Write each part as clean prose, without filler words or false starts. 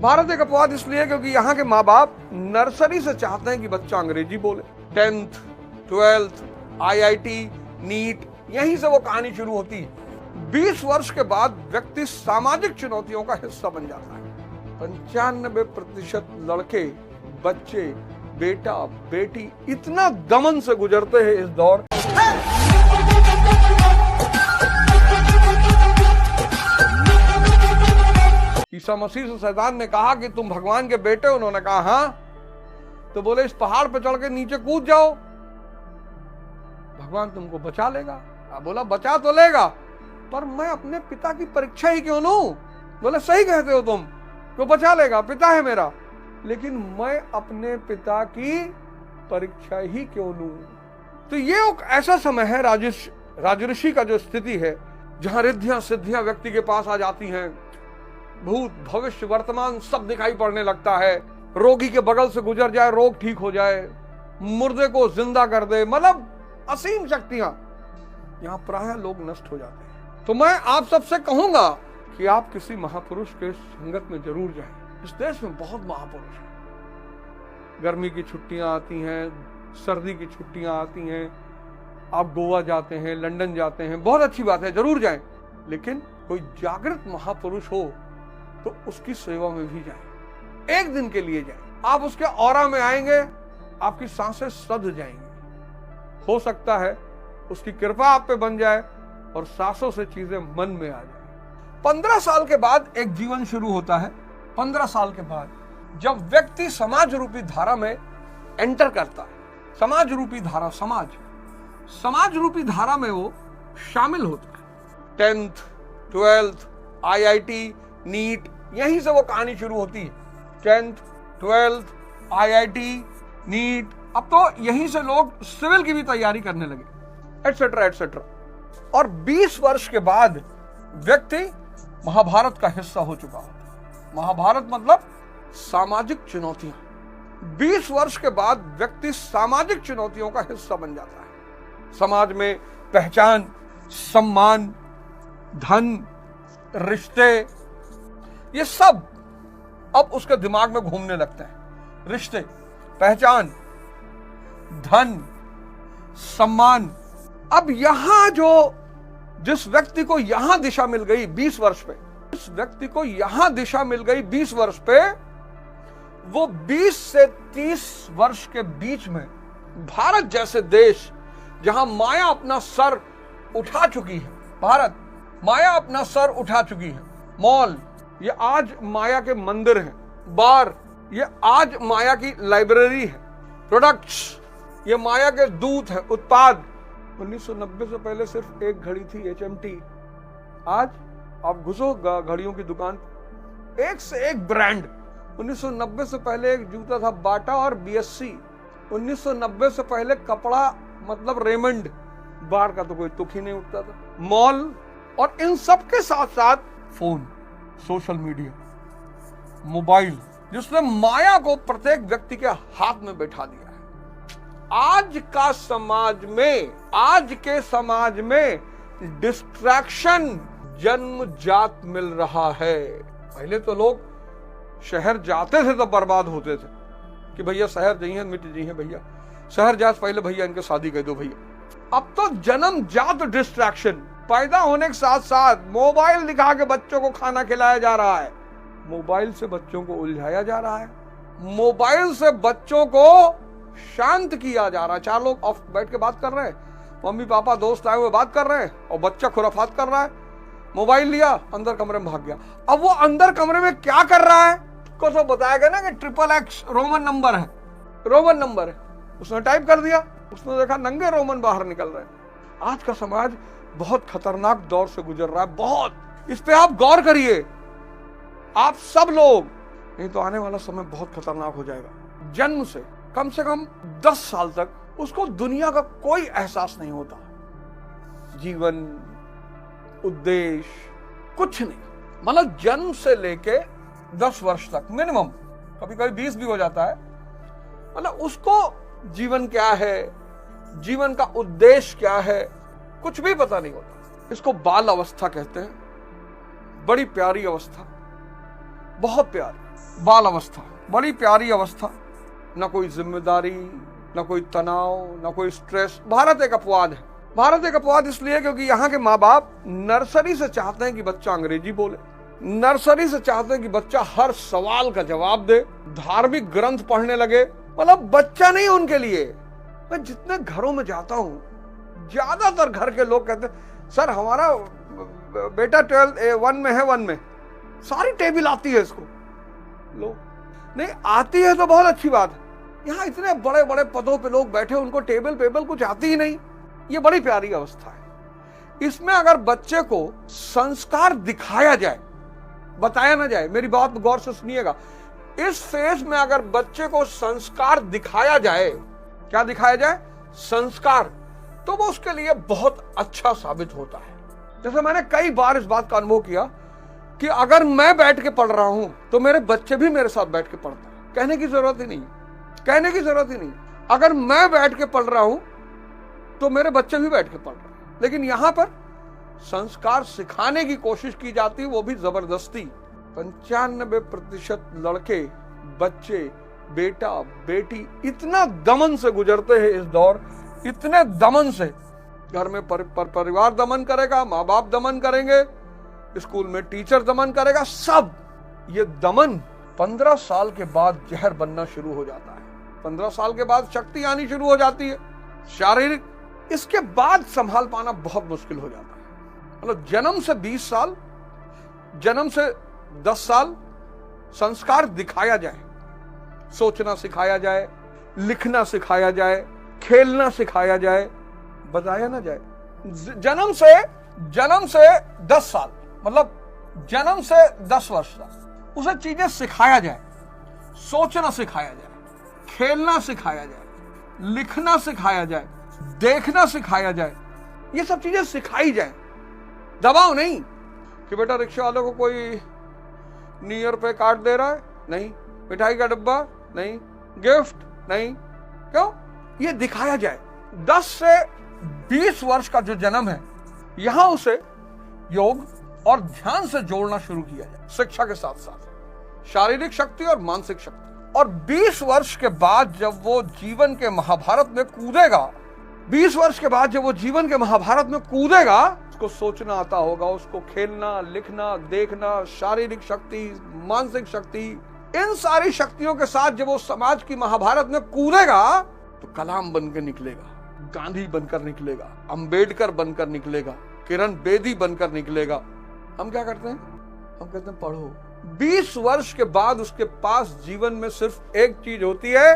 भारत एक अपवाद इसलिए क्योंकि यहाँ के माँ बाप नर्सरी से चाहते हैं कि बच्चा अंग्रेजी बोले। 10th, 12th, IIT, नीट, यहीं से वो कहानी शुरू होती है। 20 वर्ष के बाद व्यक्ति सामाजिक चुनौतियों का हिस्सा बन जाता है। 95% लड़के, बच्चे, बेटा, बेटी इतना दमन से गुजरते हैं इस दौर। ईसा मसीह से शैतान ने कहा कि तुम भगवान के बेटे, उन्होंने कहा हाँ, तो बोले इस पहाड़ पर चढ़ के नीचे कूद जाओ, भगवान तुमको बचा लेगा। बोला बचा तो लेगा, पर मैं अपने पिता की परीक्षा ही क्यों लूं? बोले सही कहते हो तुम, तो बचा लेगा, पिता है मेरा, लेकिन मैं अपने पिता की परीक्षा ही क्यों लूं? तो ये एक ऐसा समय है राजऋषि का जो स्थिति है, जहां रिद्धियां सिद्धियां व्यक्ति के पास आ जाती हैं। भूत, भविष्य, वर्तमान सब दिखाई पड़ने लगता है। रोगी के बगल से गुजर जाए, रोग ठीक हो जाए, मुर्दे को जिंदा कर दे, मतलब असीम शक्तियां। यहां प्रायः लोग नष्ट हो जाते हैं। तो मैं आप सबसे कहूंगा कि आप किसी महापुरुष के संगत में जरूर जाएं। इस देश में बहुत महापुरुष हैं। गर्मी की छुट्टियां आती हैं, सर्दी की छुट्टियां आती हैं, आप गोवा जाते हैं, लंदन जाते हैं, बहुत अच्छी बात है, जरूर जाएं। लेकिन कोई जागृत महापुरुष हो तो उसकी सेवा में भी जाएं। एक दिन के लिए जाएं। आप उसके ऑरा में आएंगे, आपकी सांसें सध जाएंगी। हो सकता है उसकी कृपा आप पे बन जाए और सांसों से चीजें मन में आ जाए। 15 साल के बाद एक जीवन शुरू होता है। 15 साल के बाद जब व्यक्ति समाज रूपी धारा में एंटर करता है, समाज रूपी धारा, समाज रूपी धारा में वो शामिल होता है। 10th, 12th, IIT, नीट, यहीं से वो कहानी शुरू होती है। 10th, 12th, IIT, नीट, अब तो यहीं से लोग सिविल की भी तैयारी करने लगे, एटसेट्रा एटसेट्रा। और 20 वर्ष के बाद व्यक्ति महाभारत का हिस्सा हो चुका होता है। महाभारत मतलब सामाजिक चुनौतियां। 20 वर्ष के बाद व्यक्ति सामाजिक चुनौतियों का हिस्सा बन जाता है। समाज में पहचान, सम्मान, धन, रिश्ते, ये सब अब उसके दिमाग में घूमने लगते हैं। रिश्ते, पहचान, धन, सम्मान। अब यहां जिस व्यक्ति को यहां दिशा मिल गई 20 वर्ष पे, इस व्यक्ति को यहां दिशा मिल गई 20 वर्ष पे, वो 20 से 30 वर्ष के बीच में भारत जैसे देश जहां माया अपना सर उठा चुकी है, भारत माया अपना सर उठा चुकी है। मॉल, ये आज माया के मंदिर हैं। बार, ये आज माया की लाइब्रेरी है। प्रोडक्ट्स, ये माया के दूत हैं, उत्पाद। 1990 से पहले सिर्फ एक घड़ी थी, HMT। आज आप घुसो घड़ियों की दुकान, एक से एक ब्रांड। 1990 से पहले एक जूता था बाटा और BSC। 1990 से पहले कपड़ा मतलब रेमंड, बार का तो कोई तुक ही नहीं उठता था। मॉल, और इन सब के साथ साथ फोन, सोशल मीडिया, मोबाइल, जिसने माया को प्रत्येक व्यक्ति के हाथ में बैठा दिया है। आज के समाज में डिस्ट्रैक्शन जन्मजात मिल रहा है। पहले तो लोग शहर जाते थे तो बर्बाद होते थे कि भैया शहर जाइए, मिट जाइए भैया, शहर जा पहले भैया इनके शादी कह दो भैया। अब तो जन्मजात डिस्ट्रैक्शन, पैदा होने के साथ साथ मोबाइल दिखा के बच्चों को खाना खिलाया जा रहा है, मोबाइल से बच्चों को उलझाया जा रहा है, मोबाइल से बच्चों को शांत किया जा रहा है। 4 लोग ऑफ बैठ के बात कर रहे हैं, मम्मी पापा दोस्त आए हुए बात कर रहे हैं, और बच्चा खुराफात कर रहा है, मोबाइल लिया, अंदर कमरे में भाग गया। अब वो अंदर कमरे में क्या कर रहा है, को तो बताया गया ना कि XXX रोमन नंबर है, उसने टाइप कर दिया, उसने देखा नंगे रोमन बाहर निकल रहे हैं। आज का समाज बहुत खतरनाक दौर से गुजर रहा है, बहुत। इस पे आप गौर करिए, आप सब लोग, नहीं तो आने वाला समय बहुत खतरनाक हो जाएगा। जन्म से कम 10 साल तक उसको दुनिया का कोई एहसास नहीं होता, जीवन, उद्देश्य, कुछ नहीं। मतलब जन्म से लेके 10 वर्ष तक मिनिमम, कभी कभी 20 भी हो जाता है। मतलब उसको जीवन क्या है, जीवन का उद्देश्य क्या है, कुछ भी पता नहीं होता। इसको बाल अवस्था कहते हैं। बड़ी प्यारी अवस्था, बहुत प्यारी। बाल अवस्था बड़ी प्यारी अवस्था, न कोई जिम्मेदारी, न कोई तनाव, न कोई स्ट्रेस। भारत एक अपवाद है। भारत एक अपवाद इसलिए क्योंकि यहाँ के माँ बाप नर्सरी से चाहते हैं कि बच्चा अंग्रेजी बोले, नर्सरी से चाहते हैं कि बच्चा हर सवाल का जवाब दे, धार्मिक ग्रंथ पढ़ने लगे। मतलब बच्चा नहीं उनके लिए। मैं जितने घरों में जाता हूं, ज्यादातर घर के लोग कहते हैं सर हमारा बेटा 1 में है, 1 में सारी टेबल आती है इसको। लो नहीं आती है तो बहुत अच्छी बात है। यहाँ इतने बड़े बड़े पदों पे लोग बैठे, उनको टेबल कुछ आती ही नहीं। ये बड़ी प्यारी अवस्था है। इसमें अगर बच्चे को संस्कार दिखाया जाए, बताया ना जाए, मेरी बात गौर से सुनिएगा, इस फेज में अगर बच्चे को संस्कार दिखाया जाए, क्या दिखाया जाए? संस्कार, तो वो उसके लिए बहुत अच्छा साबित होता है। जैसे मैंने कई बार इस बात का अनुभव किया कि अगर मैं बैठ के पढ़ रहा हूं तो मेरे बच्चे भी मेरे साथ बैठ के पढ़ते हैं। कहने की जरूरत ही नहीं, कहने की जरूरत ही नहीं। अगर मैं बैठ के पढ़ रहा हूं तो मेरे बच्चे भी बैठ के पढ़ रहे हैं। लेकिन यहां पर संस्कार सिखाने की कोशिश की जाती है, वो भी जबरदस्ती। 95% लड़के, बच्चे, बेटा बेटी इतना दमन से गुजरते हैं इस दौर, इतने दमन से। घर में परिवार दमन करेगा, माँ बाप दमन करेंगे, स्कूल में टीचर दमन करेगा, सब। ये दमन 15 साल के बाद जहर बनना शुरू हो जाता है। 15 साल के बाद शक्ति आनी शुरू हो जाती है, शारीरिक। इसके बाद संभाल पाना बहुत मुश्किल हो जाता है। मतलब जन्म से 20 साल, जन्म से 10 साल संस्कार दिखाया जाए, सोचना सिखाया जाए, लिखना सिखाया जाए, खेलना सिखाया जाए, बताया ना जाए। जन्म से 10 साल, मतलब जन्म से 10 वर्ष तक उसे चीजें सिखाया जाए, सोचना सिखाया जाए, खेलना सिखाया जाए, लिखना सिखाया जाए, देखना सिखाया जाए, ये सब चीजें सिखाई जाए। दबाव नहीं कि बेटा रिक्शा वाले को कोई न्यू ईयर पे कार्ड दे रहा है, नहीं, मिठाई का डब्बा नहीं, गिफ्ट नहीं, क्यों? ये दिखाया जाए। 10 से 20 वर्ष का जो जन्म है, यहां उसे योग और ध्यान से जोड़ना शुरू किया जाए, शिक्षा के साथ साथ शारीरिक शक्ति और मानसिक शक्ति। और 20 वर्ष के बाद जब वो जीवन के महाभारत में कूदेगा, 20 वर्ष के बाद जब वो जीवन के महाभारत में कूदेगा, उसको सोचना आता होगा, उसको खेलना, लिखना, देखना, शारीरिक शक्ति, मानसिक शक्ति, इन सारी शक्तियों के साथ जब वो समाज की महाभारत में कूदेगा तो कलाम बनकर निकलेगा, गांधी बनकर निकलेगा, अंबेडकर बनकर निकलेगा, किरण बेदी बनकर निकलेगा। हम क्या करते हैं? हम कहते हैं पढ़ो। 20 वर्ष के बाद उसके पास जीवन में सिर्फ एक चीज होती है,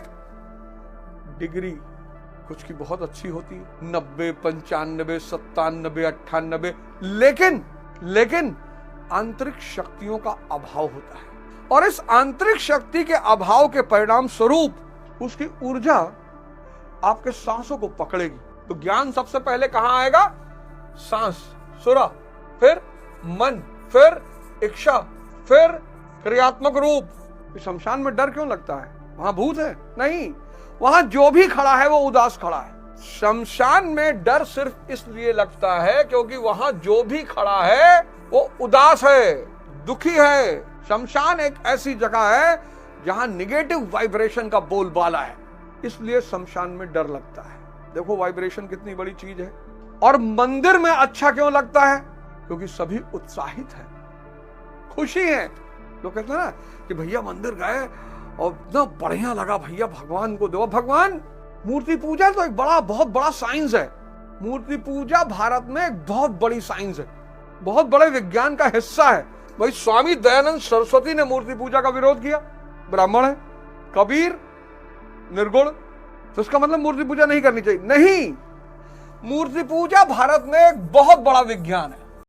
डिग्री। कुछ की बहुत अच्छी होती है, 90, 95, 97, 98, लेकिन आंतरिक शक्तियों का अभाव होता है। और इस आंतरिक शक्ति के अभाव के परिणाम स्वरूप उसकी ऊर्जा आपके सांसों को पकड़ेगी। तो ज्ञान सबसे पहले कहां आएगा? सांस, सुरा, फिर मन, फिर इच्छा, फिर क्रियात्मक रूप। शमशान में डर क्यों लगता है? वहां भूत है? नहीं, वहां जो भी खड़ा है वो उदास खड़ा है। शमशान में डर सिर्फ इसलिए लगता है क्योंकि वहां जो भी खड़ा है वो उदास है, दुखी है। शमशान एक ऐसी जगह है जहां निगेटिव वाइब्रेशन का बोलबाला है, इसलिए शमशान में डर लगता है। देखो वाइब्रेशन कितनी बड़ी चीज है। और मंदिर में अच्छा क्यों लगता है? क्योंकि सभी उत्साहित हैं, खुशी है। लोग कहते हैं ना कि भैया मंदिर गए और इतना बढ़िया लगा, भैया भगवान को दो। भगवान, मूर्ति पूजा तो एक बहुत बड़ा साइंस है। मूर्ति पूजा भारत में एक बहुत बड़ी साइंस है, बहुत बड़े विज्ञान का हिस्सा है। भाई स्वामी दयानंद सरस्वती ने मूर्ति पूजा का विरोध किया, ब्राह्मण है। कबीर निर्गुण, तो इसका मतलब मूर्ति पूजा नहीं करनी चाहिए? नहीं, मूर्ति पूजा भारत में एक बहुत बड़ा विज्ञान है।